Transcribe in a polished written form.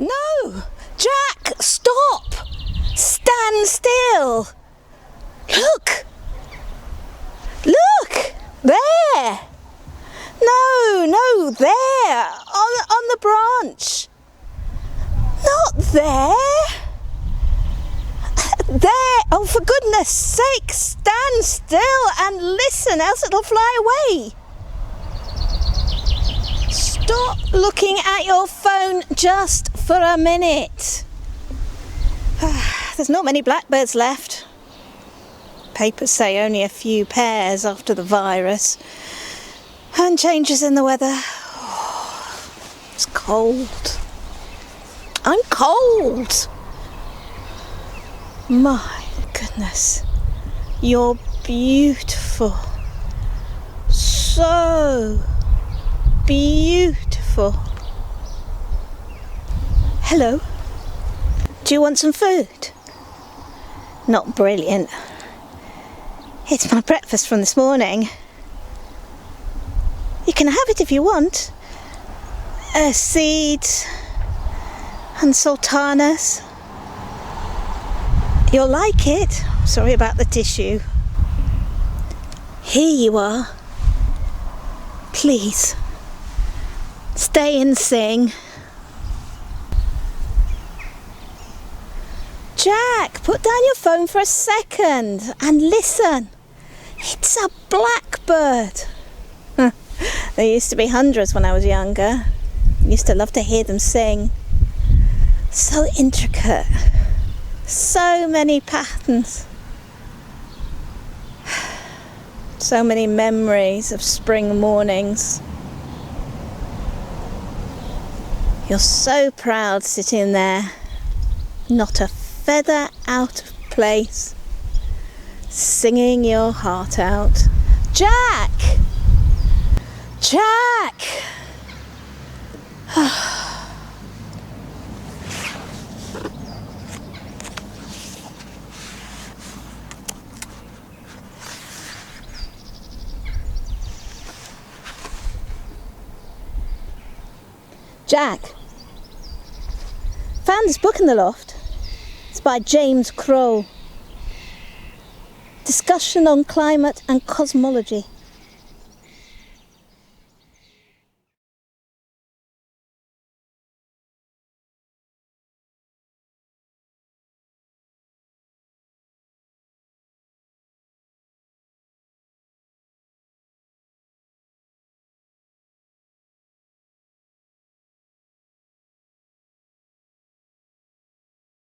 No! Jack, stop! Stand still! Look! Look! There! No, there! On the branch! Not there! There! Oh, for goodness sake, stand still and listen, else it'll fly away! Stop looking at your phone just for a minute. There's not many blackbirds left. Papers say only a few pairs after the virus. And changes in the weather. Oh, it's cold. I'm cold. My goodness. You're beautiful. So beautiful. Hello. Do you want some food? Not brilliant. It's my breakfast from this morning. You can have it if you want. Seeds and sultanas. You'll like it. Sorry about the tissue. Here you are. Please, stay and sing. Jack, put down your phone for a second and listen. It's a blackbird. There used to be hundreds when I was younger. I used to love to hear them sing. So intricate. So many patterns. So many memories of spring mornings. You're so proud sitting there. Not a feather out of place. Singing your heart out. Jack! Jack! Jack, found this book in the loft. It's by James Crow. Discussion on Climate and Cosmology.